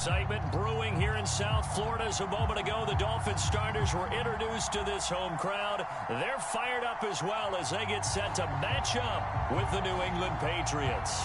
Excitement brewing here in South Florida. As a moment ago, the Dolphins starters were introduced to this home crowd. They're fired up as well as they get set to match up with the New England Patriots.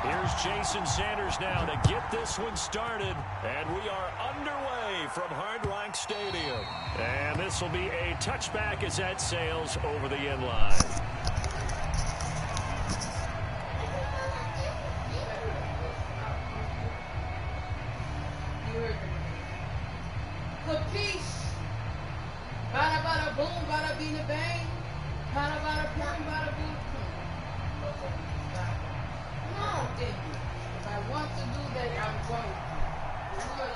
Here's Jason Sanders now to get this one started. And we are underway from Hard Rock Stadium. And this will be a touchback as that sails over the end line. Capiche? Bada bada boom, bada bing bang. Bada bada boom, bada boom. No, David. If I want to do that, I'm going. Who are you?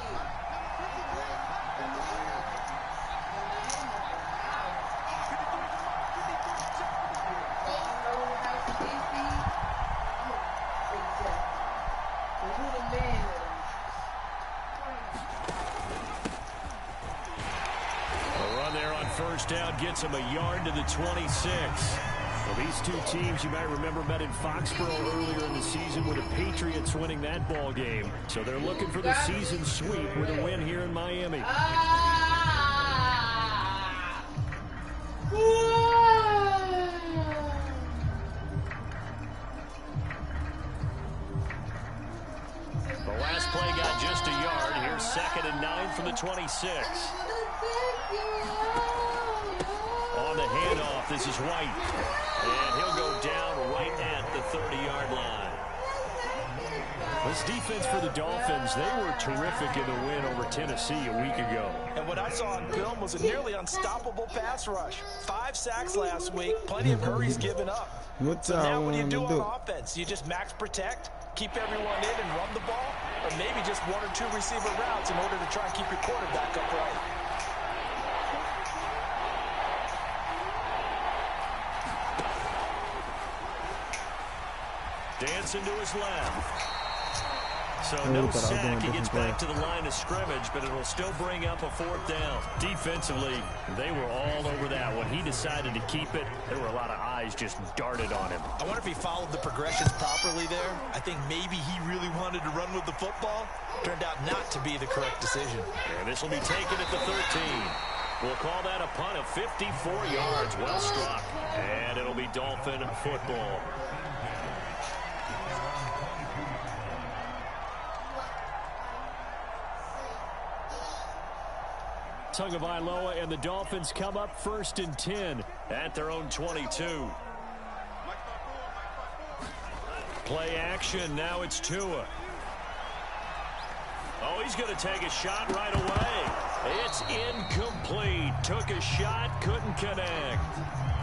A run there on first down gets him a yard to the 26. Well, these two teams, you might remember, met in Foxborough earlier in the season with the Patriots winning that ball game. So they're looking for the season sweep with a win here in Miami. The last play got just a yard. Here's 2nd and 9 from the 26. On the handoff, this is White. And he'll go down right at the 30-yard line. This defense for the Dolphins, they were terrific in the win over Tennessee a week ago. And what I saw on film was a nearly unstoppable pass rush. 5 sacks last week, plenty of hurries given up. So now what do you do on offense? You just max protect, keep everyone in and run the ball, or maybe just 1 or 2 receiver routes in order to try and keep your quarterback upright. Dancing to his left. So no sack. He gets back to the line of scrimmage, but it'll still bring up a 4th down. Defensively, they were all over that. When he decided to keep it, there were a lot of eyes just darted on him. I wonder if he followed the progressions properly there. I think maybe he really wanted to run with the football. Turned out not to be the correct decision. And this will be taken at the 13. We'll call that a punt of 54 yards. Well struck. And it'll be Dolphin football. Tagovailoa and the Dolphins come up 1st and 10 at their own 22. Play action. Now it's Tua. Oh, he's going to take a shot right away. It's incomplete. Took a shot, couldn't connect.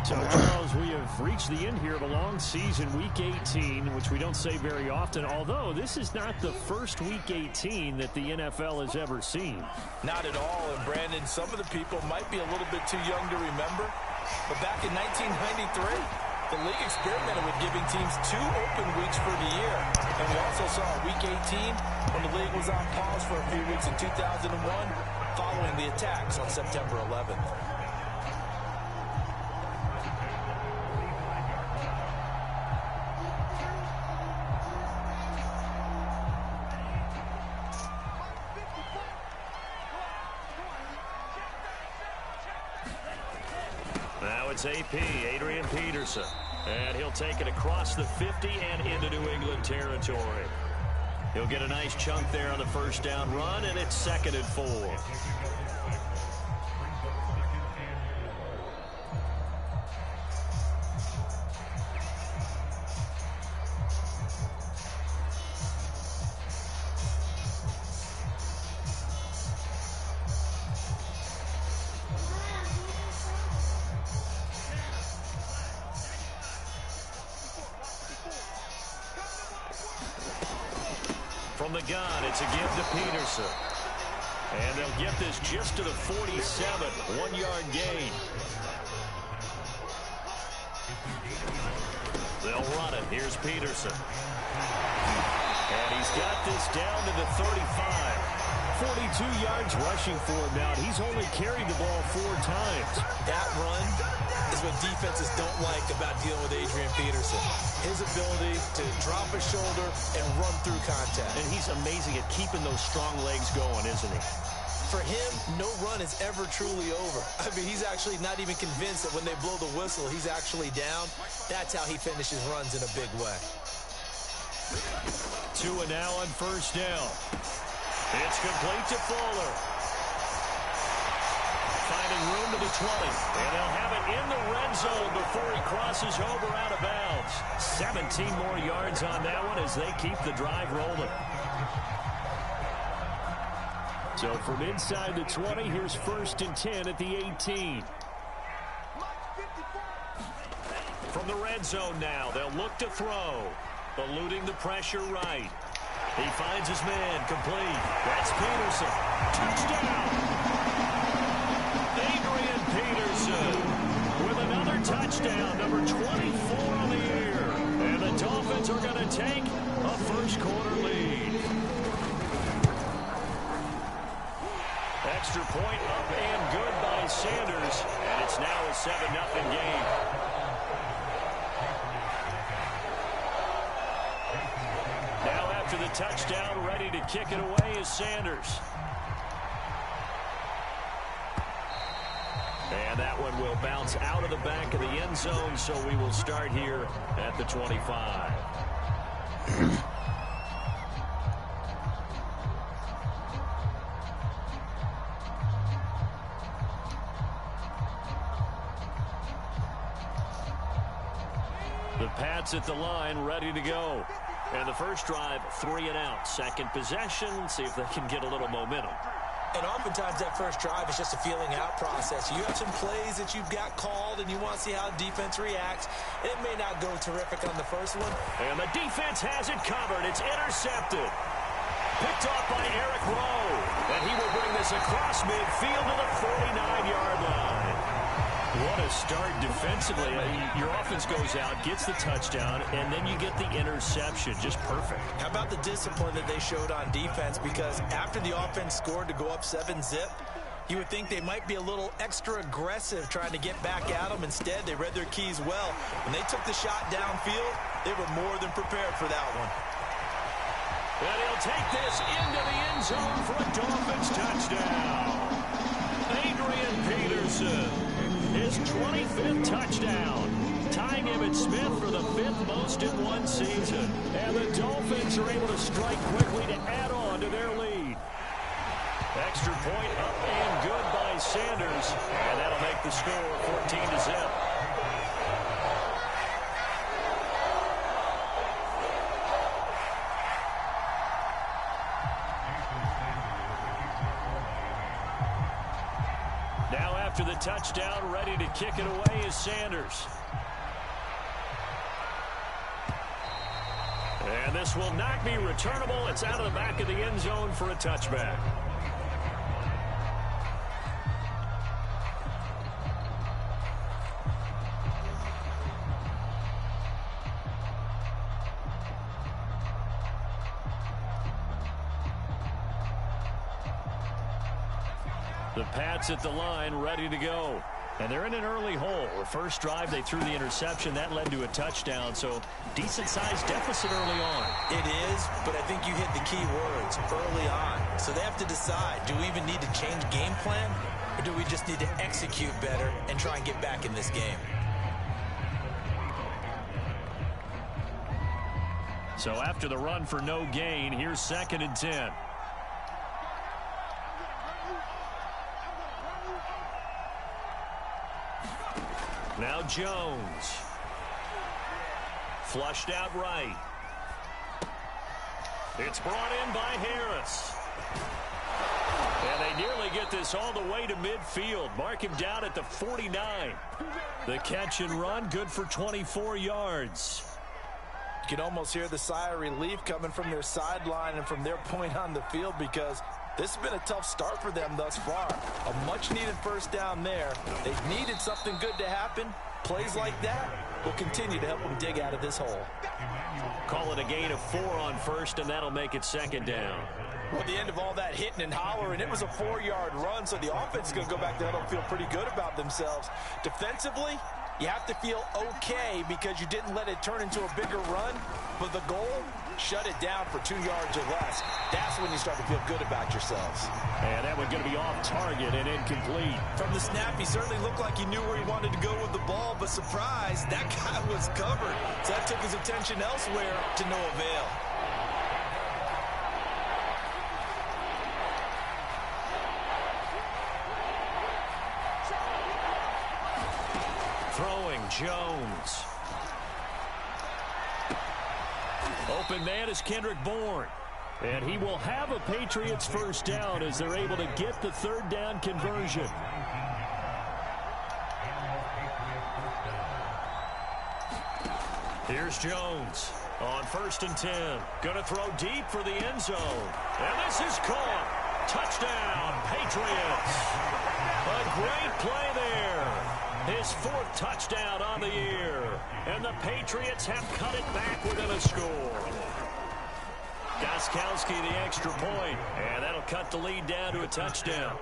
So, Charles, we have reached the end here of a long season, Week 18, which we don't say very often, although this is not the first Week 18 that the NFL has ever seen. Not at all, and Brandon, some of the people might be a little bit too young to remember, but back in 1993, the league experimented with giving teams 2 open weeks for the year, and we also saw Week 18 when the league was on pause for a few weeks in 2001 following the attacks on September 11th. Now it's AP, Adrian Peterson. And he'll take it across the 50 and into New England territory. He'll get a nice chunk there on the first down run, and it's 2nd and 4. From the gun, it's a give to Peterson. And they'll get this just to the 47, 1-yard gain. They'll run it. Here's Peterson. And he's got this down to the 35. 42 yards rushing for him now. He's only carried the ball 4 times. That run is what defenses don't like about dealing with Adrian Peterson. His ability to drop a shoulder and run through contact. And he's amazing at keeping those strong legs going, isn't he? For him, no run is ever truly over. I mean, he's actually not even convinced that when they blow the whistle, he's actually down. That's how he finishes runs in a big way. 2 and now on first down. It's complete to Fuller. Finding room to the 20. And they'll have it in the red zone before he crosses over out of bounds. 17 more yards on that one as they keep the drive rolling. So from inside the 20, here's 1st and 10 at the 18. From the red zone now, they'll look to throw. Eluding the pressure right. He finds his man, complete. That's Peterson. Touchdown! Adrian Peterson with another touchdown, number 24 on the year. And the Dolphins are going to take a first-quarter lead. Extra point up and good by Sanders. And it's now a 7-0 game. Now after the touchdown, ready to kick it away is Sanders. And that one will bounce out of the back of the end zone, so we will start here at the 25. The Pats at the line, ready to go. And the first drive, 3 and out. Second possession, see if they can get a little momentum. And oftentimes that first drive is just a feeling out process. You have some plays that you've got called and you want to see how the defense reacts. It may not go terrific on the first one. And the defense has it covered. It's intercepted. Picked off by Eric Rowe. And he will bring this across midfield to the 49-yard line. What a start defensively. Your offense goes out, gets the touchdown, and then you get the interception. Just perfect. How about the discipline that they showed on defense? Because after the offense scored to go up 7-zip, you would think they might be a little extra aggressive trying to get back at them. Instead, they read their keys well. When they took the shot downfield, they were more than prepared for that one. And he'll take this into the end zone for a Dolphins touchdown. Adrian Peterson. His 25th touchdown, tying Emmitt Smith for the 5th most in one season. And the Dolphins are able to strike quickly to add on to their lead. Extra point up and good by Sanders. And that'll make the score 14-0. After the touchdown, ready to kick it away is Sanders. And this will not be returnable. It's out of the back of the end zone for a touchback. The Pats at the line, ready to go. And they're in an early hole. The first drive, they threw the interception. That led to a touchdown, so decent-sized deficit early on. It is, but I think you hit the key words, early on. So they have to decide, do we even need to change game plan, or do we just need to execute better and try and get back in this game? So after the run for no gain, here's 2nd and 10. Now Jones. Flushed out right. It's brought in by Harris. And they nearly get this all the way to midfield. Mark him down at the 49. The catch and run, good for 24 yards. You can almost hear the sigh of relief coming from their sideline and from their point on the field, because This has been a tough start for them thus far. A much-needed first down there. They've needed something good to happen. Plays like that will continue to help them dig out of this hole. Call it a gain of 4 on first, and that'll make it second down. Well, at the end of all that hitting and hollering, it was a 4-yard run, so the offense is going to go back there and feel pretty good about themselves. Defensively, you have to feel okay because you didn't let it turn into a bigger run, but the goal, shut it down for 2 yards or less. That's when you start to feel good about yourselves. And that one's going to be off target and incomplete. From the snap, he certainly looked like he knew where he wanted to go with the ball, but surprise, that guy was covered. So that took his attention elsewhere to no avail. Throwing, Jones. Open man is Kendrick Bourne. And he will have a Patriots first down as they're able to get the third down conversion. Here's Jones on 1st and 10. Going to throw deep for the end zone. And this is caught. Touchdown, Patriots. A great play there. His 4th touchdown on the year. And the Patriots have cut it back within a score. Gostkowski the extra point. And that'll cut the lead down to a touchdown.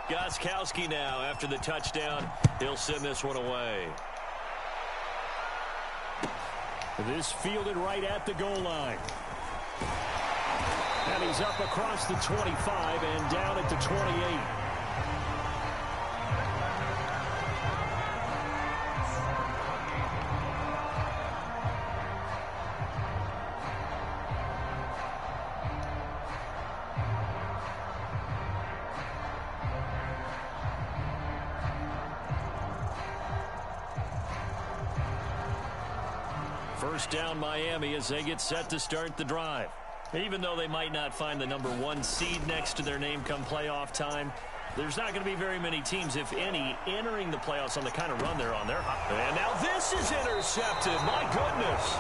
Gostkowski now after the touchdown. He'll send this one away. This fielded right at the goal line. And he's up across the 25 and down at the 28. First down Miami as they get set to start the drive. Even though they might not find the number 1 seed next to their name come playoff time, there's not going to be very many teams, if any, entering the playoffs on the kind of run they're on. And now this is intercepted. My goodness.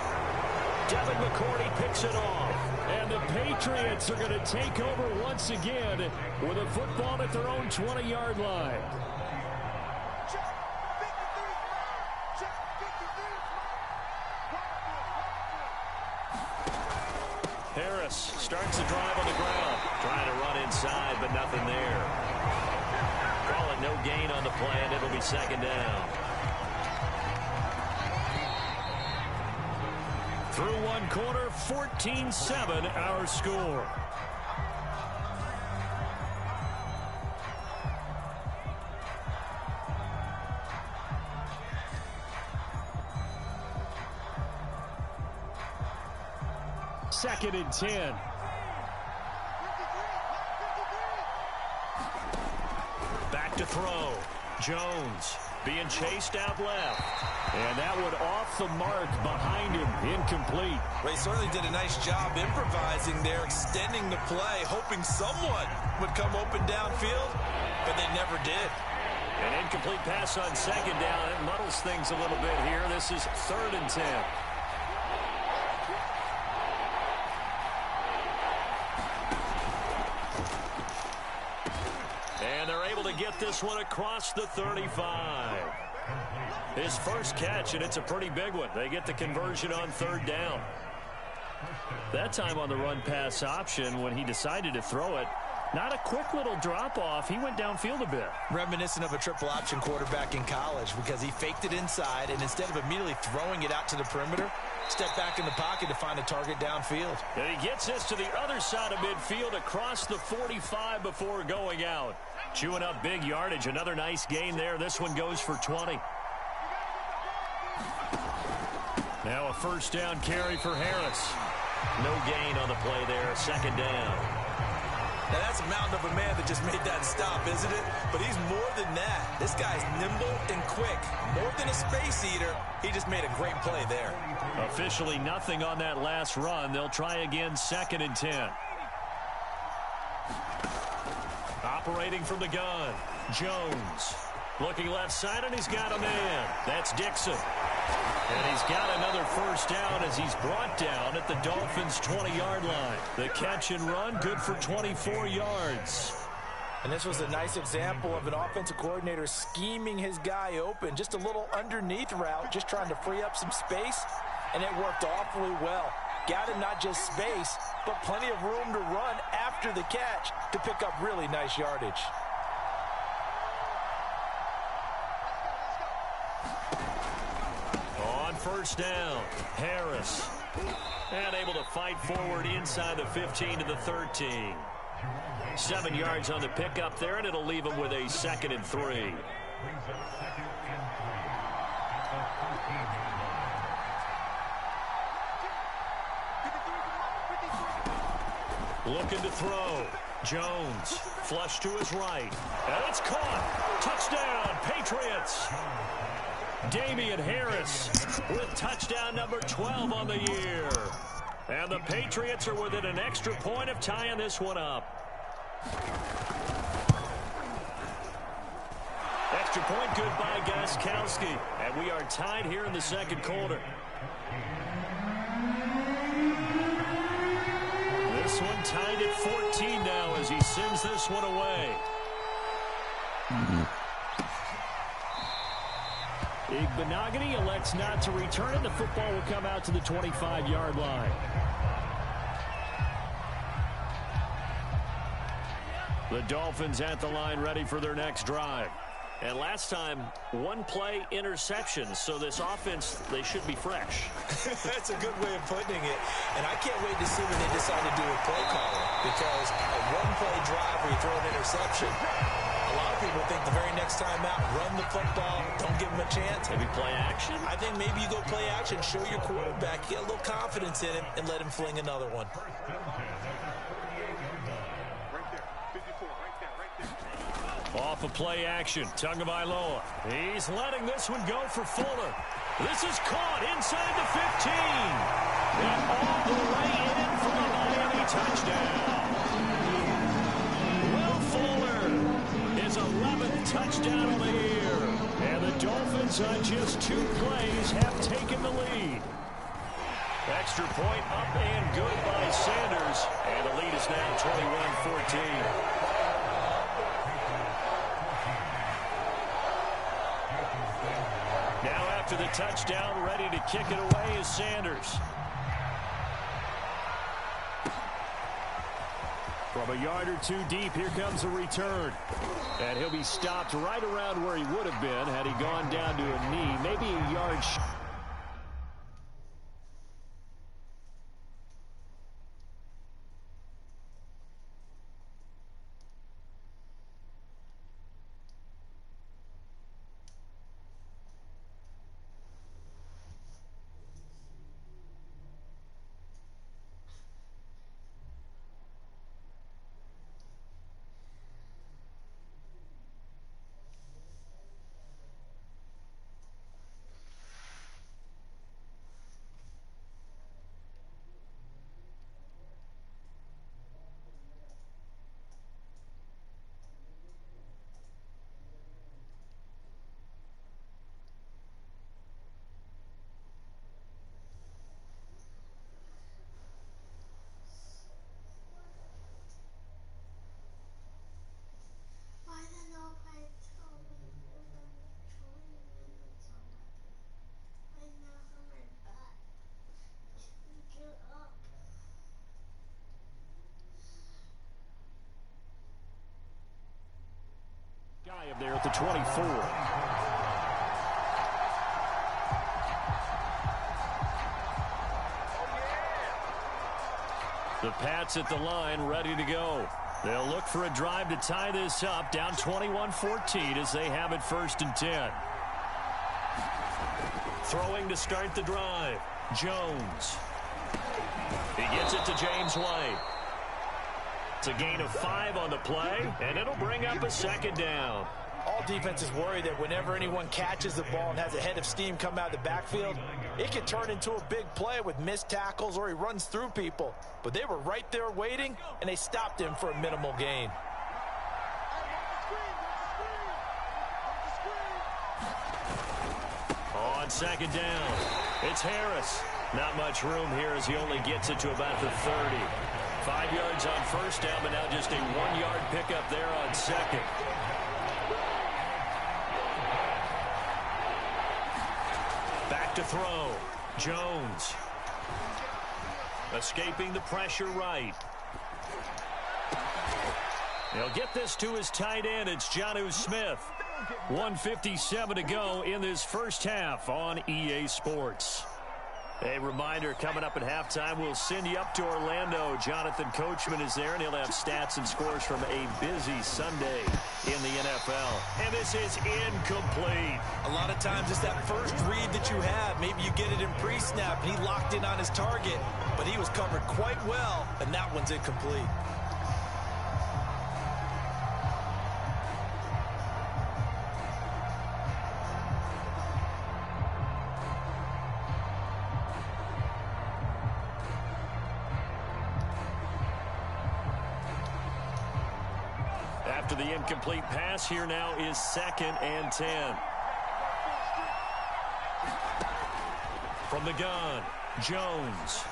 Devin McCourty picks it off. And the Patriots are going to take over once again with a football at their own 20-yard line. Harris starts the drive on the ground. Trying to run inside, but nothing there. Call it no gain on the play, and it'll be second down. Through one quarter, 14-7 our score. Second and 10. Back to throw. Jones being chased out left. And that one off the mark behind him. Incomplete. Well, he certainly did a nice job improvising there, extending the play, hoping someone would come open downfield, but they never did. An incomplete pass on second down. It muddles things a little bit here. This is 3rd and 10. And they're able to get this one across the 35. His first catch, and it's a pretty big one. They get the conversion on 3rd down. That time on the run-pass option, when he decided to throw it, not a quick little drop-off. He went downfield a bit. Reminiscent of a triple-option quarterback in college because he faked it inside, and instead of immediately throwing it out to the perimeter, stepped back in the pocket to find a target downfield. And he gets this to the other side of midfield across the 45 before going out. Chewing up big yardage. Another nice gain there. This one goes for 20. Now a first down carry for Harris. No gain on the play there. Second down. Now that's a mountain of a man that just made that stop, isn't it? But he's more than that. This guy's nimble and quick. More than a space eater. He just made a great play there. Officially nothing on that last run. They'll try again 2nd and 10. Operating from the gun, Jones. Looking left side, and he's got a man. That's Dixon. And he's got another first down as he's brought down at the Dolphins' 20-yard line. The catch and run, good for 24 yards. And this was a nice example of an offensive coordinator scheming his guy open. Just a little underneath route, just trying to free up some space, and it worked awfully well. Got him not just space, but plenty of room to run after the catch to pick up really nice yardage. On first down, Harris. And able to fight forward inside the 15 to the 13. 7 yards on the pickup there, and it'll leave him with a 2nd and 3. Looking to throw. Jones, flush to his right. And it's caught. Touchdown, Patriots. Damian Harris with touchdown number 12 on the year. And the Patriots are within an extra point of tying this one up. Extra point good by Gostkowski. And we are tied here in the second quarter. This one tied at 14 now as he sends this one away. Igbenogany elects not to return it. The football will come out to the 25-yard line. The Dolphins at the line ready for their next drive. And last time, one play interception. So this offense, they should be fresh. That's a good way of putting it. And I can't wait to see what they decide to do with play calling. Because a one-play drive where you throw an interception, a lot of people think the very next time out, run the football, don't give them a chance. Maybe play action? I think maybe you go play action, show your quarterback, get a little confidence in him, and let him fling another one. Off of play action, Tagovailoa. He's letting this one go for Fuller. This is caught inside the 15. And all the way in for the Miami touchdown. Will Fuller, his 11th touchdown of the year. And the Dolphins on just 2 plays have taken the lead. Extra point up and good by Sanders. And the lead is now 21-14. Now after the touchdown, ready to kick it away is Sanders. From a yard or 2 deep, here comes a return. And he'll be stopped right around where he would have been had he gone down to a knee, maybe a yard short. Guy up there at the 24. The Pats at the line, ready to go. They'll look for a drive to tie this up, down 21-14 as they have it 1st and 10. Throwing to start the drive, Jones. He gets it to James White. It's a gain of 5 on the play, and it'll bring up a 2nd down. All defenses worry that whenever anyone catches the ball and has a head of steam come out of the backfield, it can turn into a big play with missed tackles or he runs through people. But they were right there waiting, and they stopped him for a minimal gain. second down. It's Harris. Not much room here as he only gets it to about the 30. 5 yards on first down, but now just a 1-yard pickup there on second. Back to throw. Jones. Escaping the pressure right. He'll get this to his tight end. It's Jonnu Smith. 1:57 to go in this first half on EA Sports. A reminder, coming up at halftime, we'll send you up to Orlando. Jonathan Coachman is there, and he'll have stats and scores from a busy Sunday in the NFL. And this is incomplete. A lot of times it's that first read that you have. Maybe you get it in pre-snap, and he locked in on his target, but he was covered quite well, and that one's incomplete. After the incomplete pass, here now is 2nd and 10. From the gun, Jones.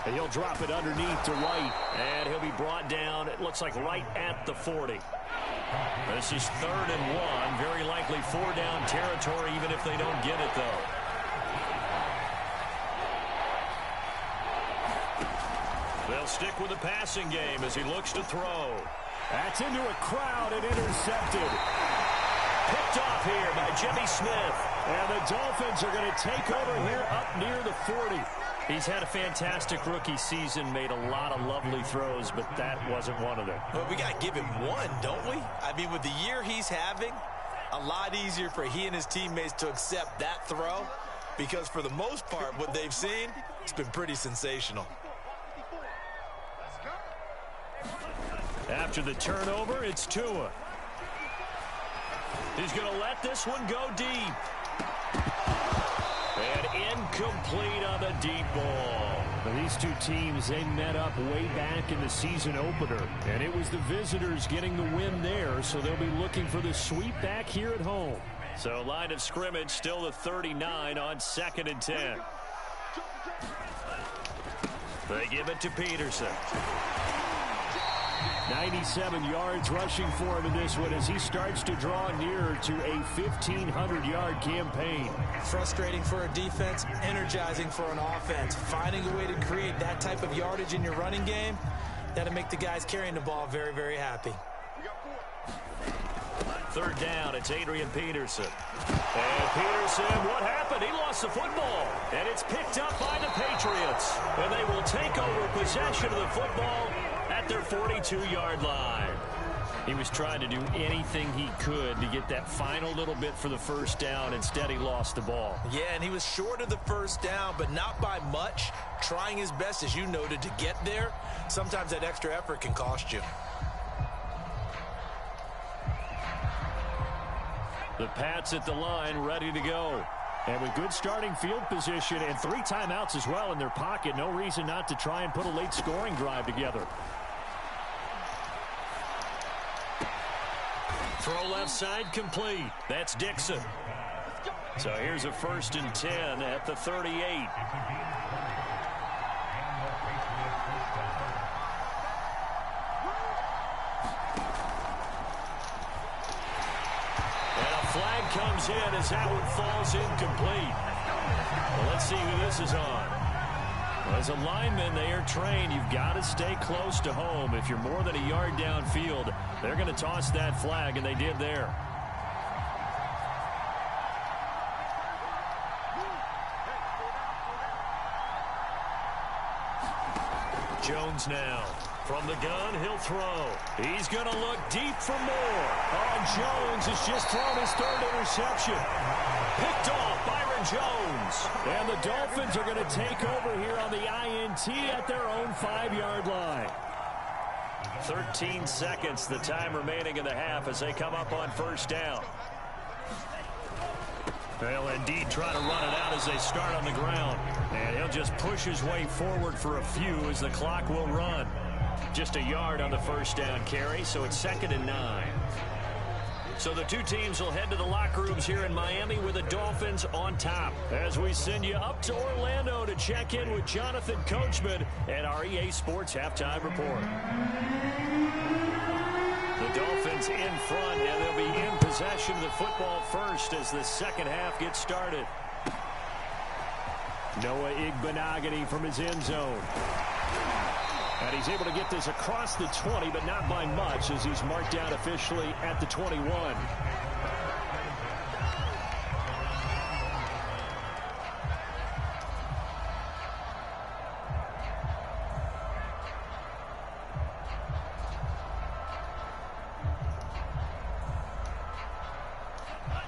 And he'll drop it underneath to White. And he'll be brought down, it looks like right at the 40. This is 3rd and 1. Very likely 4-down territory, even if they don't get it, though. They'll stick with the passing game as he looks to throw. That's into a crowd and intercepted. Picked off here by Jimmy Smith. And the Dolphins are going to take over here up near the 40. He's had a fantastic rookie season, made a lot of lovely throws, but that wasn't one of them. Well, we got to give him one, don't we? I mean, with the year he's having, a lot easier for he and his teammates to accept that throw, because for the most part, what they've seen, it's been pretty sensational. After the turnover, it's Tua. He's going to let this one go deep. And incomplete on the deep ball. Now, these two teams, they met up way back in the season opener. And it was the visitors getting the win there, so they'll be looking for the sweep back here at home. So line of scrimmage still the 39 on 2nd and 10. They give it to Peterson. 97 yards rushing for him in this one as he starts to draw nearer to a 1,500-yard campaign. Frustrating for a defense, energizing for an offense. Finding a way to create that type of yardage in your running game, that'll make the guys carrying the ball very, very happy. 3rd down, it's Adrian Peterson. And Peterson, what happened? He lost the football. And it's picked up by the Patriots. And they will take over possession of the football at their 42-yard line. He was trying to do anything he could to get that final little bit for the first down. Instead, he lost the ball. Yeah, and he was short of the first down, but not by much. Trying his best, as you noted, to get there. Sometimes that extra effort can cost you. The Pats at the line, ready to go. And with good starting field position and 3 timeouts as well in their pocket, no reason not to try and put a late scoring drive together. Throw left side complete. That's Dixon. So here's a 1st and 10 at the 38. Flag comes in as that one falls incomplete. Well, let's see who this is on. Well, as a lineman, they are trained. You've got to stay close to home. If you're more than a yard downfield, they're going to toss that flag, and they did there. Jones now. From the gun, he'll throw. He's going to look deep for more. Oh, Jones has just thrown his 3rd interception. Picked off Byron Jones. And the Dolphins are going to take over here on the INT at their own 5-yard line. 13 seconds, the time remaining in the half as they come up on 1st down. They'll indeed try to run it out as they start on the ground. And he'll just push his way forward for a few as the clock will run. Just a yard on the 1st down carry, so it's 2nd and 9. So the two teams will head to the locker rooms here in Miami with the Dolphins on top. As we send you up to Orlando to check in with Jonathan Coachman and our EA Sports Halftime Report. The Dolphins in front, and they'll be in possession of the football first as the second half gets started. Noah Igbenogany from his end zone. And he's able to get this across the 20, but not by much, as he's marked down officially at the 21.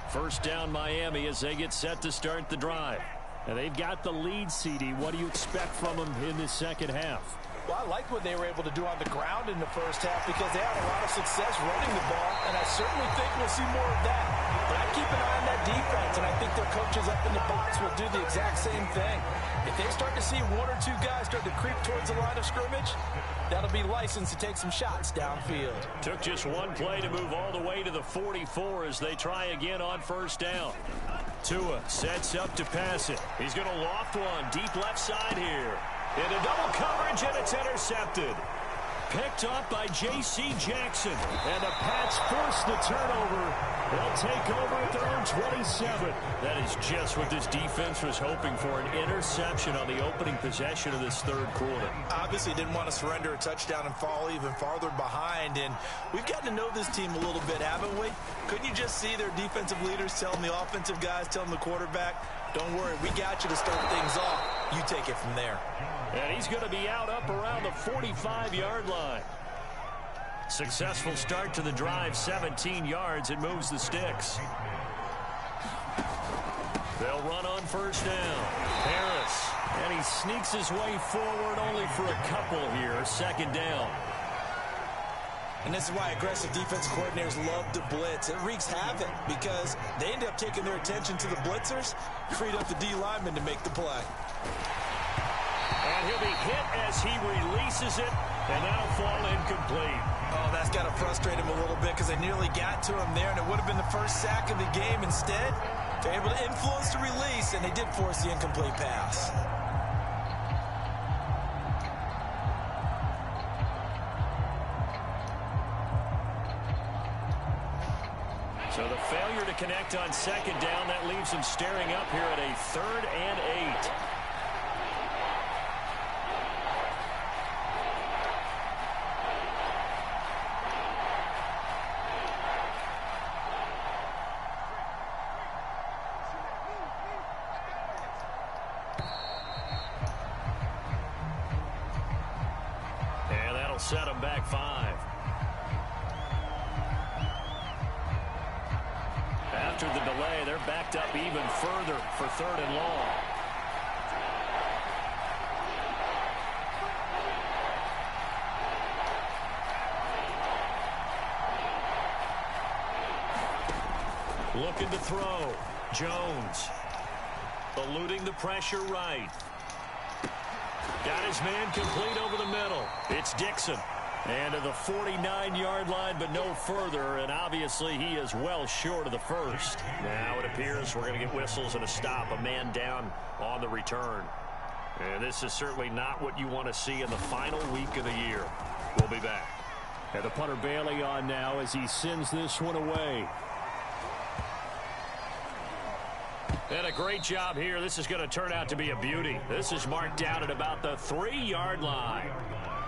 First down Miami as they get set to start the drive. And they've got the lead, CD. What do you expect from them in this second half? Well, I like what they were able to do on the ground in the first half because they had a lot of success running the ball, and I certainly think we'll see more of that. But I keep an eye on that defense, and I think their coaches up in the box will do the exact same thing. If they start to see one or two guys start to creep towards the line of scrimmage, that'll be licensed to take some shots downfield. Took just one play to move all the way to the 44 as they try again on first down. Tua sets up to pass it. He's going to loft one deep left side here. Into double coverage, and it's intercepted. Picked up by J.C. Jackson. And the Pats force the turnover. They'll take over at their own 27. That is just what this defense was hoping for, an interception on the opening possession of this third quarter. Obviously didn't want to surrender a touchdown and fall even farther behind. And we've gotten to know this team a little bit, haven't we? Couldn't you just see their defensive leaders telling the offensive guys, telling the quarterback, don't worry, we got you to start things off. You take it from there. And he's going to be out up around the 45-yard line. Successful start to the drive, 17 yards. It moves the sticks. They'll run on first down. Harris. And he sneaks his way forward only for a couple here. Second down. And this is why aggressive defense coordinators love to blitz. It wreaks havoc because they end up taking their attention to the blitzers, freed up the D lineman to make the play. And he'll be hit as he releases it, and that'll fall incomplete. Oh, that's got to frustrate him a little bit because they nearly got to him there, and it would have been the first sack of the game. Instead, they're able to influence the release, and they did force the incomplete pass. So the failure to connect on second down, that leaves him staring up here at a 3rd and 8. And that'll set him back 5. After the delay, they're backed up even further for 3rd and long. Looking to throw. Jones. Eluding the pressure right. Got his man complete over the middle. It's Dixon. And to the 49-yard line, but no further, and obviously he is well short of the first. Now it appears we're going to get whistles and a stop, a man down on the return. And this is certainly not what you want to see in the final week of the year. We'll be back. And the punter Bailey on now as he sends this one away. And a great job here. This is going to turn out to be a beauty. This is marked down at about the 3-yard line.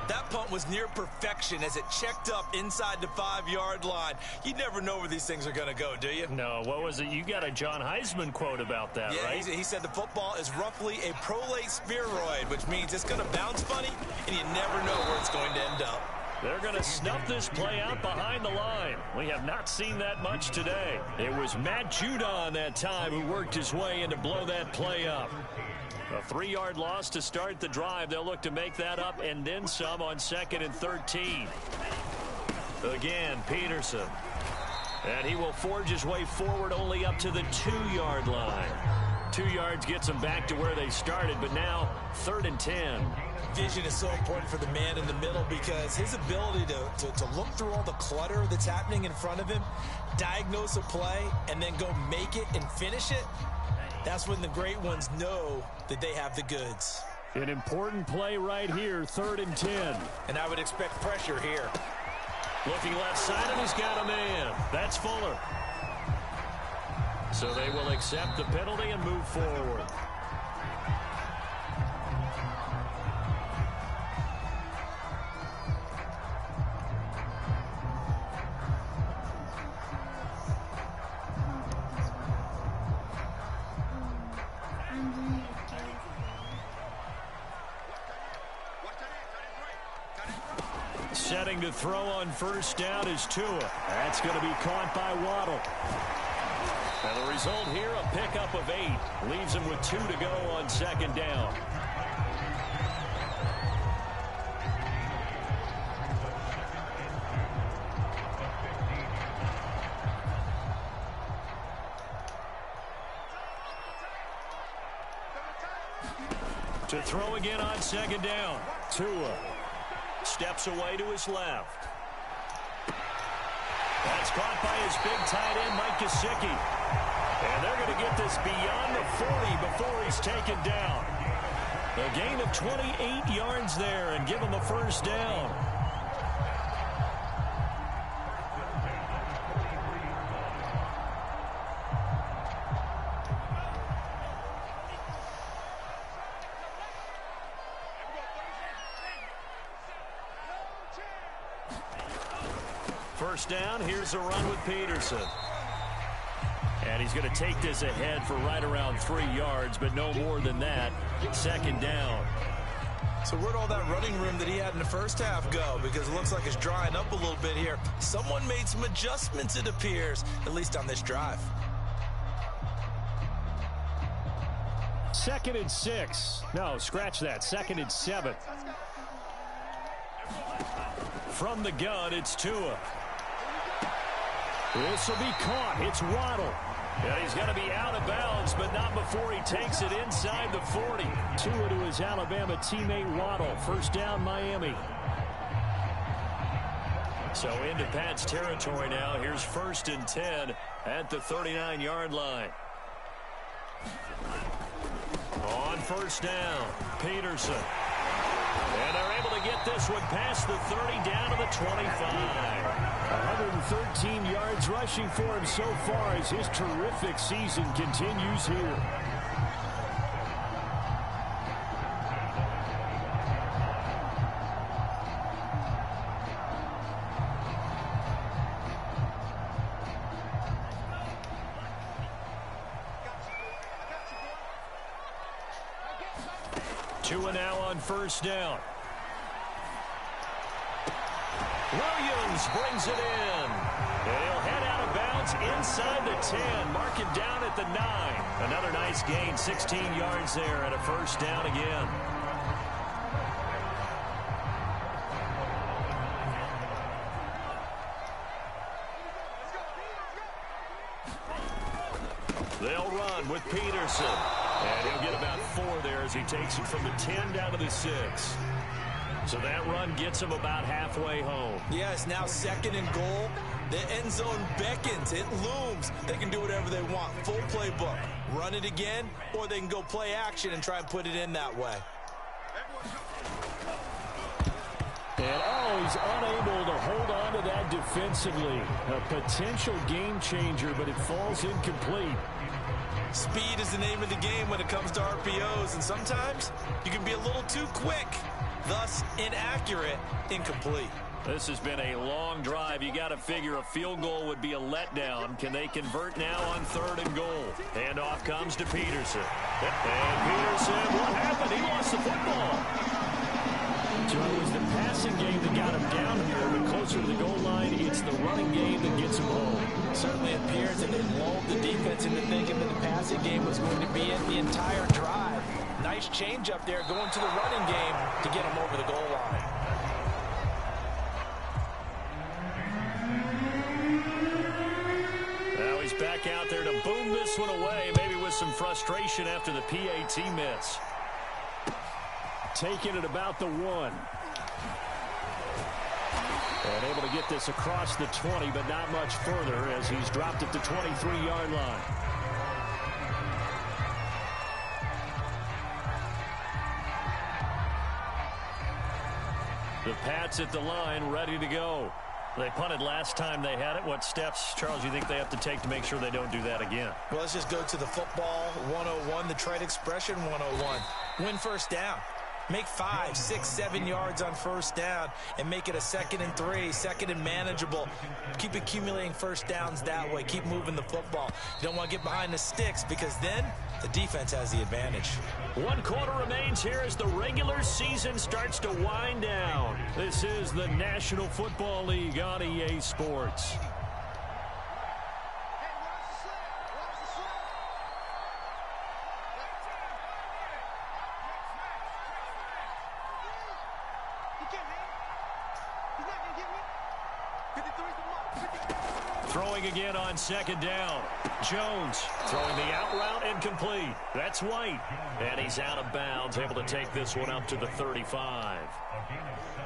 That punt was near perfection as it checked up inside the 5-yard line. You never know where these things are going to go, do you? No, what was it? You got a John Heisman quote about that, yeah, right? He said the football is roughly a prolate spheroid, which means it's going to bounce funny, and you never know where it's going to end up. They're going to snuff this play out behind the line. We have not seen that much today. It was Matt Judon that time who worked his way in to blow that play up. A 3-yard loss to start the drive. They'll look to make that up and then some on 2nd and 13. Again, Peterson. And he will forge his way forward only up to the 2-yard line. 2 yards gets them back to where they started, but now 3rd and 10. Vision is so important for the man in the middle because his ability to look through all the clutter that's happening in front of him, diagnose a play and then go make it and finish it, that's when the great ones know that they have the goods. An important play right here, 3rd and 10. And I would expect pressure here. Looking left side, and he's got a man. That's Fuller. So they will accept the penalty and move forward. Setting to throw on 1st down is Tua. That's going to be caught by Waddle. And the result here, a pickup of 8. Leaves him with 2 to go on 2nd down. To throw again on 2nd down. Tua steps away to his left. That's caught by his big tight end, Mike Gesicki. And they're going to get this beyond the 40 before he's taken down. A gain of 28 yards there and give him a 1st down. First down, here's a run with Peterson. And he's going to take this ahead for right around 3 yards, but no more than that. 2nd down. So where'd all that running room that he had in the first half go? Because it looks like it's drying up a little bit here. Someone made some adjustments, it appears, at least on this drive. 2nd and 6. No, scratch that. 2nd and 7. From the gun, it's Tua. This will be caught. It's Waddle. And he's going to be out of bounds, but not before he takes it inside the 40. Tua to his Alabama teammate Waddle. 1st down, Miami. So into Pat's territory now. Here's 1st and 10 at the 39-yard line. On 1st down, Peterson. And they're able to get this one past the 30 down to the 25. 113 yards rushing for him so far as his terrific season continues here. Tua now on 1st down. Williams brings it in. And he'll head out of bounds inside the 10. Mark him down at the 9. Another nice gain, 16 yards there and a 1st down again. They'll run with Peterson. And he'll get about 4 there as he takes it from the 10 down to the 6. So that run gets him about halfway home. Yes, now 2nd and goal. The end zone beckons. It looms. They can do whatever they want. Full playbook. Run it again, or they can go play action and try and put it in that way. And he's unable to hold on to that defensively. A potential game changer, but it falls incomplete. Speed is the name of the game when it comes to RPOs, and sometimes you can be a little too quick. Thus, inaccurate, incomplete. This has been a long drive. You got to figure a field goal would be a letdown. Can they convert now on 3rd and goal? Handoff comes to Peterson. And Peterson, what happened? He lost the football. So it was the passing game that got him down here, but closer to the goal line, it's the running game that gets him home. Certainly appears that they lulled the defense into thinking that the passing game was going to be it the entire drive. Nice change up there going to the running game to get him over the goal line. Now he's back out there to boom this one away, maybe with some frustration after the PAT miss. Taking it about the 1. And able to get this across the 20, but not much further as he's dropped at the 23-yard line. The Pats at the line, ready to go. They punted last time they had it. What steps, Charles, you think they have to take to make sure they don't do that again? Well, let's just go to the football 101, the trade expression 101. Win first down. Make 5, 6, 7 yards on first down and make it a 2nd and 3, 2nd and manageable. Keep accumulating first downs that way. Keep moving the football. You don't want to get behind the sticks because then the defense has the advantage. 1 quarter remains here as the regular season starts to wind down. This is the National Football League on EA Sports. Throwing again on 2nd down. Jones throwing the out route incomplete. That's White. And he's out of bounds, able to take this one up to the 35.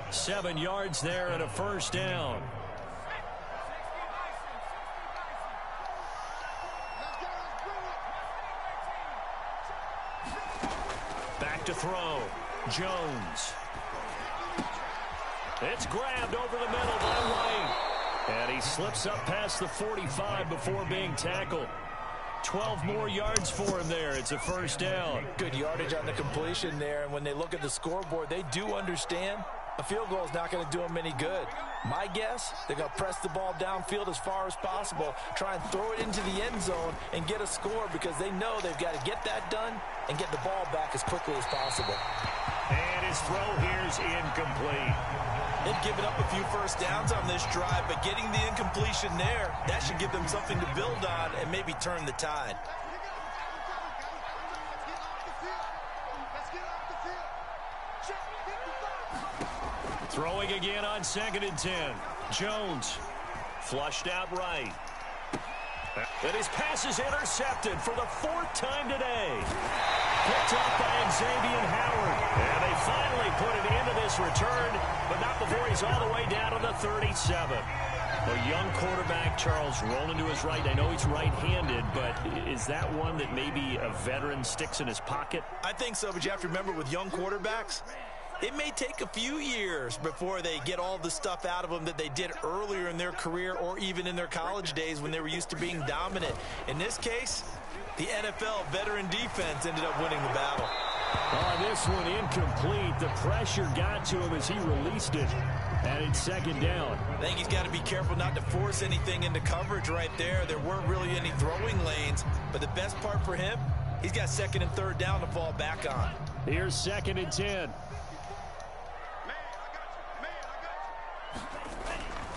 7 yards there and a first down. Back to throw. Jones. It's grabbed over the middle by White. And he slips up past the 45 before being tackled. 12 more yards for him there. It's a first down. Good yardage on the completion there. And when they look at the scoreboard, they do understand a field goal is not going to do them any good. My guess, they're going to press the ball downfield as far as possible, try and throw it into the end zone and get a score because they know they've got to get that done and get the ball back as quickly as possible. And his throw here is incomplete. They've given up a few first downs on this drive, but getting the incompletion there, that should give them something to build on and maybe turn the tide. Throwing again on 2nd and 10. Jones flushed out right. And his pass is intercepted for the 4th time today. Picked up by Xavier Howard. And they finally put it into this return, but not before he's all the way down to the 37. A young quarterback, Charles, rolling to his right. I know he's right-handed, but is that one that maybe a veteran sticks in his pocket? I think so, but you have to remember with young quarterbacks, it may take a few years before they get all the stuff out of them that they did earlier in their career or even in their college days when they were used to being dominant. In this case, the NFL veteran defense ended up winning the battle. Oh, this one incomplete. The pressure got to him as he released it. And it's 2nd down. I think he's got to be careful not to force anything into coverage right there. There weren't really any throwing lanes. But the best part for him, he's got 2nd and 3rd down to fall back on. Here's 2nd and 10.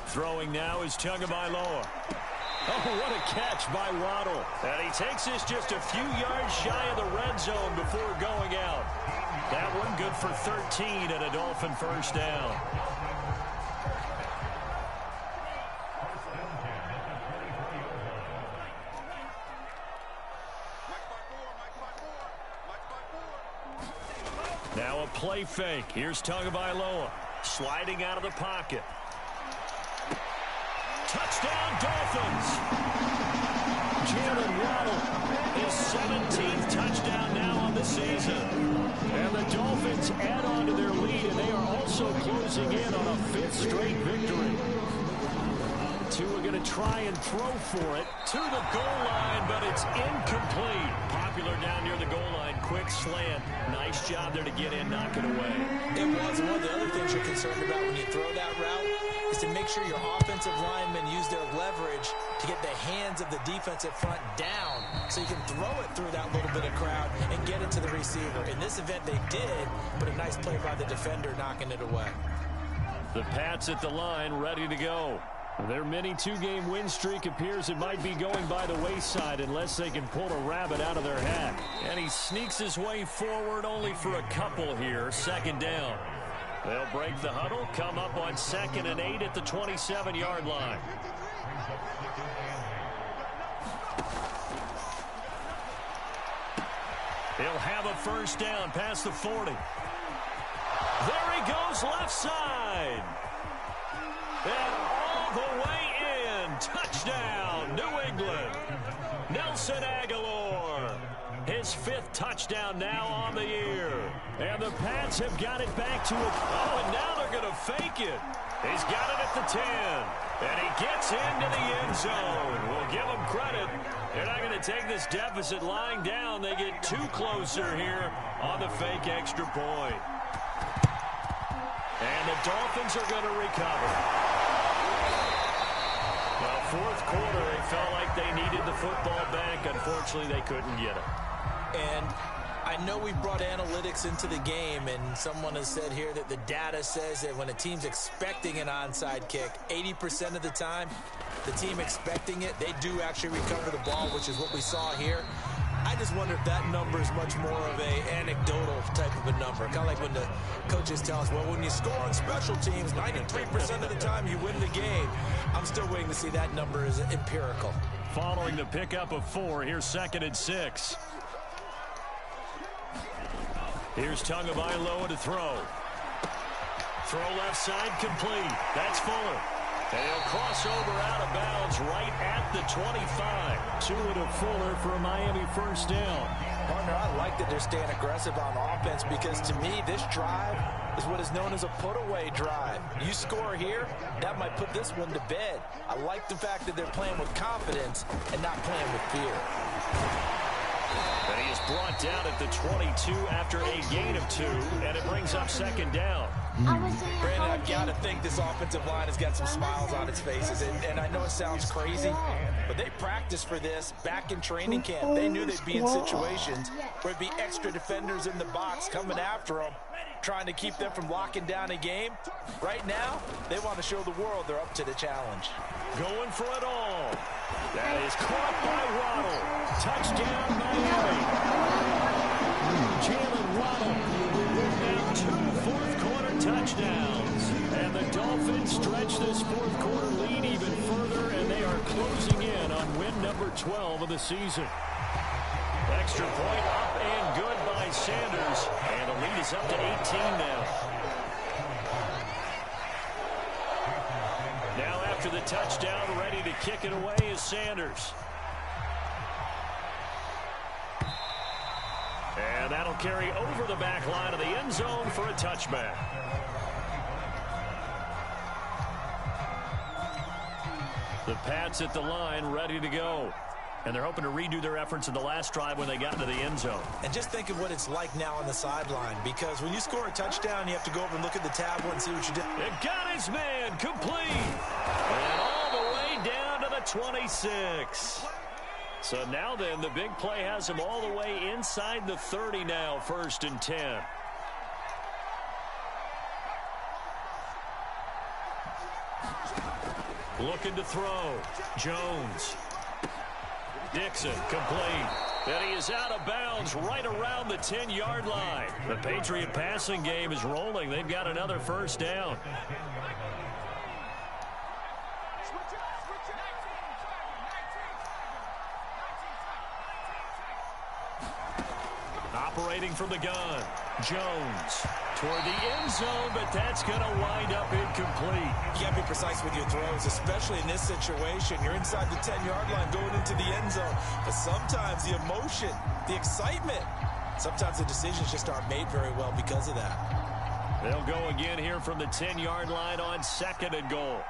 Throwing now is Tagovailoa. Oh, what a catch by Waddle. And he takes this just a few yards shy of the red zone before going out. That one good for 13 and a Dolphin first down. Now a play fake. Here's Tagovailoa sliding out of the pocket. Touchdown, Dolphins. Jalen Waddle, his 17th touchdown now on the season. And the Dolphins add on to their lead, and they are also closing in on a 5th straight victory. Tua going to try and throw for it to the goal line, but it's incomplete. Popular down near the goal line. Quick slant. Nice job there to get in, knock it away. It was. One of the other things you're concerned about when you throw that route is to make sure your offensive linemen use their leverage to get the hands of the defensive front down so you can throw it through that little bit of crowd and get it to the receiver. In this event, they did, but a nice play by the defender knocking it away. The Pats at the line, ready to go. Their mini 2-game win streak appears it might be going by the wayside unless they can pull a rabbit out of their hat. And he sneaks his way forward only for a couple here. 2nd down. They'll break the huddle, come up on 2nd and 8 at the 27-yard line. He'll have a first down past the 40. There he goes left side. And all the way in. Touchdown, New England. Nelson Aguilar. His 5th touchdown now on the year. And the Pats have got it back to it. Oh, and now they're going to fake it. He's got it at the 10. And he gets into the end zone. We'll give him credit. They're not going to take this deficit lying down. They get 2 closer here on the fake extra point. And the Dolphins are going to recover. Well, 4th quarter, they felt like they needed the football back. Unfortunately, they couldn't get it. And I know we brought analytics into the game, and someone has said here that the data says that when a team's expecting an onside kick, 80% of the time, the team expecting it, they do actually recover the ball, which is what we saw here. I just wonder if that number is much more of a anecdotal type of a number. Kind of like when the coaches tell us, well, when you score on special teams, 93% of the time you win the game. I'm still waiting to see that number is empirical. Following the pickup of 4, here's 2nd and 6. Here's Tagovailoa to throw. Throw left side complete. That's Fuller. And he'll cross over out of bounds right at the 25. 2 to Fuller for a Miami first down. Partner, I like that they're staying aggressive on offense because to me, this drive is what is known as a put-away drive. You score here, that might put this one to bed. I like the fact that they're playing with confidence and not playing with fear. And he is brought down at the 22 after a gain of 2, and it brings up 2nd down. Brandon, I've got to think this offensive line has got some smiles on its faces, and I know it sounds crazy, but they practiced for this back in training camp. They knew they'd be in situations where it'd be extra defenders in the box coming after them, trying to keep them from locking down a game. Right now, they want to show the world they're up to the challenge. Going for it all. That is caught by Waddle. Touchdown, Miami. Jalen Waddle with now 2 fourth-quarter touchdowns. And the Dolphins stretch this 4th-quarter lead even further, and they are closing in on win number 12 of the season. Extra point up and good by Sanders. And the lead is up to 18 now. Now after the touchdown, ready to kick it away is Sanders. And that'll carry over the back line of the end zone for a touchback. The Pats at the line, ready to go. And they're hoping to redo their efforts in the last drive when they got into the end zone. And just think of what it's like now on the sideline, because when you score a touchdown, you have to go over and look at the tablet and see what you did. It got his man complete. And all the way down to the 26. So now then, the big play has him all the way inside the 30 now, 1st and 10. Looking to throw. Jones. Dixon, complete. And he is out of bounds right around the 10-yard line. The Patriot passing game is rolling. They've got another first down. Operating from the gun. Jones toward the end zone, but that's going to wind up incomplete. You got to be precise with your throws, especially in this situation. You're inside the 10-yard line going into the end zone. But sometimes the emotion, the excitement, sometimes the decisions just aren't made very well because of that. They'll go again here from the 10-yard line on 2nd and goal.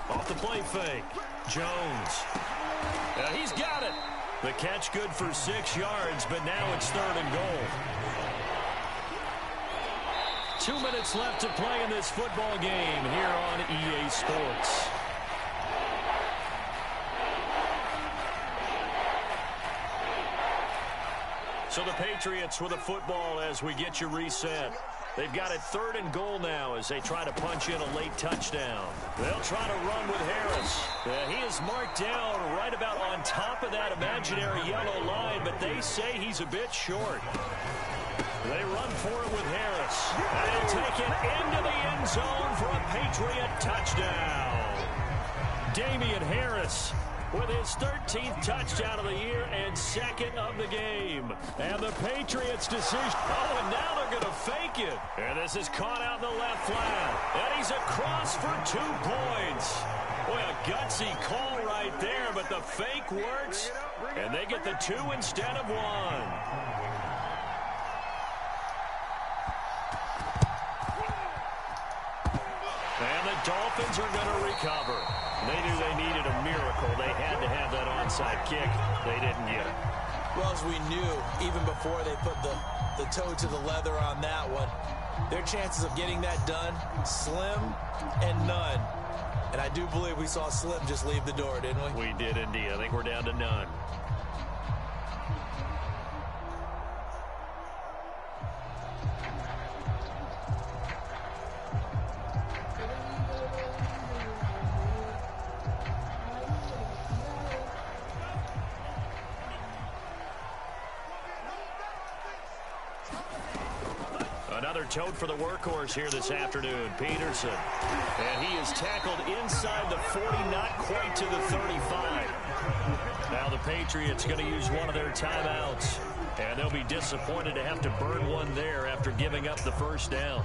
Off the play fake. Jones. He's got it. The catch good for 6 yards, but now it's 3rd and goal. 2 minutes left to play in this football game here on EA Sports. So the Patriots with a football as we get you reset. They've got it 3rd and goal now as they try to punch in a late touchdown. They'll try to run with Harris. He is marked down right about on top of that imaginary yellow line, but they say he's a bit short. They run for it with Harris. And they'll take it into the end zone for a Patriot touchdown. Damian Harris with his 13th touchdown of the year and second of the game. And the Patriots' decision. Oh, and now they're going to fake it. And this is caught out in the left flat. And he's across for 2 points. Boy, a gutsy call right there, but the fake works. And they get the 2 instead of 1. And the Dolphins are going to recover. They knew they needed a miracle. They had to have that onside kick. They didn't get it. Well, as we knew, even before they put the toe to the leather on that one, their chances of getting that done, slim and none. And I do believe we saw Slim just leave the door, didn't we? We did indeed. I think we're down to none. Another tote for the workhorse here this afternoon, Peterson. And he is tackled inside the 40, not quite to the 35. Now the Patriots going to use one of their timeouts. And they'll be disappointed to have to burn one there after giving up the first down.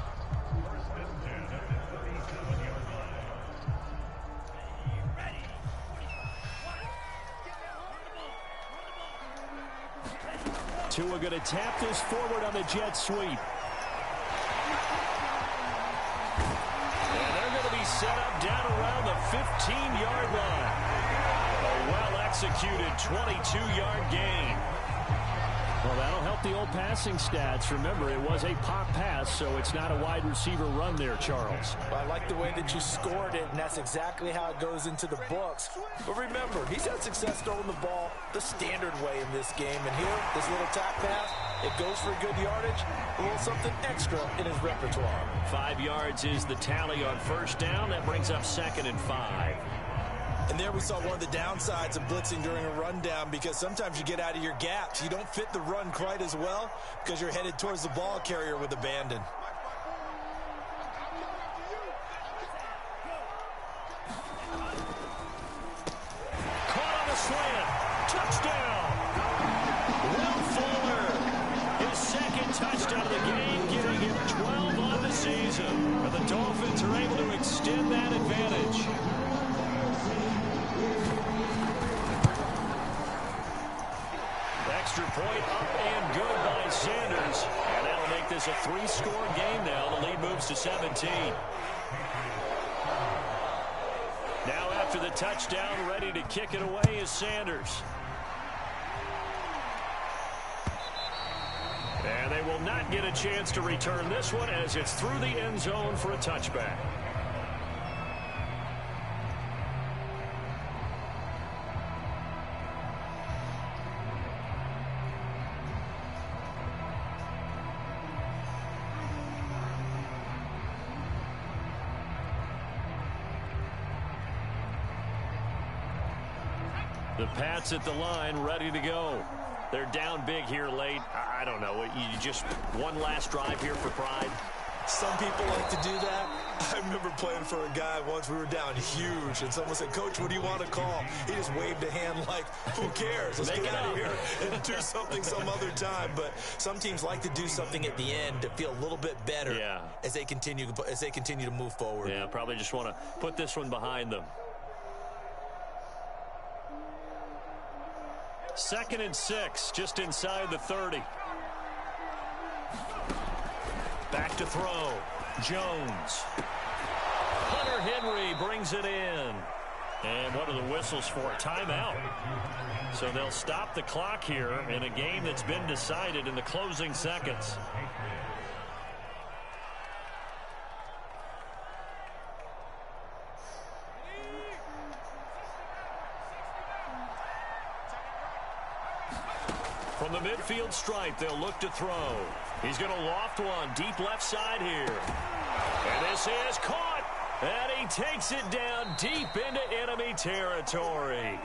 Tua going to tap this forward on the jet sweep. Set up down around the 15-yard line. A well-executed 22-yard gain. Well, that'll help the old passing stats. Remember, it was a pop pass, so it's not a wide receiver run there, Charles. Well, I like the way that you scored it, and that's exactly how it goes into the books. But remember, he's had success throwing the ball the standard way in this game. And here, this little tap pass, it goes for good yardage, a little something extra in his repertoire. 5 yards is the tally on first down. That brings up 2nd and 5. And there we saw one of the downsides of blitzing during a rundown, because sometimes you get out of your gaps. You don't fit the run quite as well because you're headed towards the ball carrier with abandon. Caught on the slant. Touchdown. Will Fuller. His second touchdown of the game, giving him 12 on the season. And the Dolphins are able to extend that advantage. Extra point up and good by Sanders. And that'll make this a 3-score game now. The lead moves to 17. Now after the touchdown, ready to kick it away is Sanders. And they will not get a chance to return this one as it's through the end zone for a touchback. The Pats at the line, ready to go. They're down big here late. I don't know. You just one last drive here for pride. Some people like to do that. I remember playing for a guy once. We were down huge, and someone said, "Coach, what do you want to call?" He just waved a hand like, "Who cares? Let's get out of here and do something some other time." But some teams like to do something at the end to feel a little bit better as they continue to move forward. Yeah, probably just want to put this one behind them. 2nd and 6, just inside the 30. Back to throw. Jones. Hunter Henry brings it in. And what are the whistles for? Timeout. So they'll stop the clock here in a game that's been decided in the closing seconds. From the midfield stripe, they'll look to throw. He's going to loft one deep left side here. And this is caught. And he takes it down deep into enemy territory.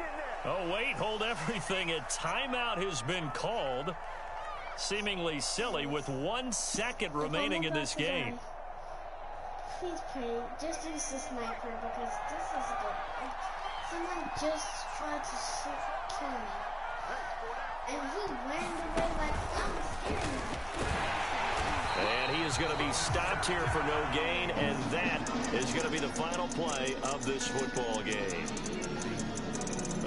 Oh, wait, hold everything. A timeout has been called. Seemingly silly with 1 second remaining in this game. Please pray, just use the sniper because this is good. Someone just tried to kill me. And he ran away like I'm scared. And he is going to be stopped here for no gain, and that is going to be the final play of this football game.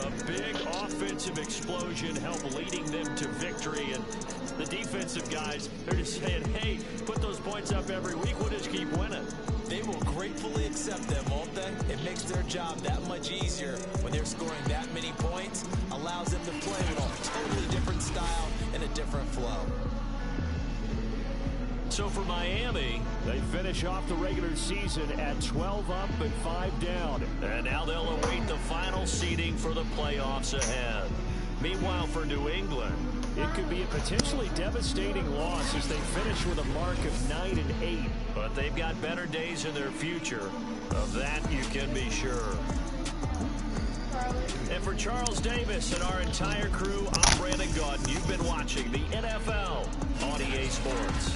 A big offensive explosion helped leading them to victory, and the defensive guys, they're just saying, hey, put those points up every week, we'll just keep winning. They will gratefully accept them, won't they? It makes their job that much easier when they're scoring that many points, allows them to play with a totally different style and a different flow. So for Miami, they finish off the regular season at 12 up and 5 down. And now they'll await the final seeding for the playoffs ahead. Meanwhile, for New England, it could be a potentially devastating loss as they finish with a mark of 9-8. But they've got better days in their future. Of that, you can be sure. And for Charles Davis and our entire crew, I'm Brandon Gaudin. You've been watching the NFL on EA Sports.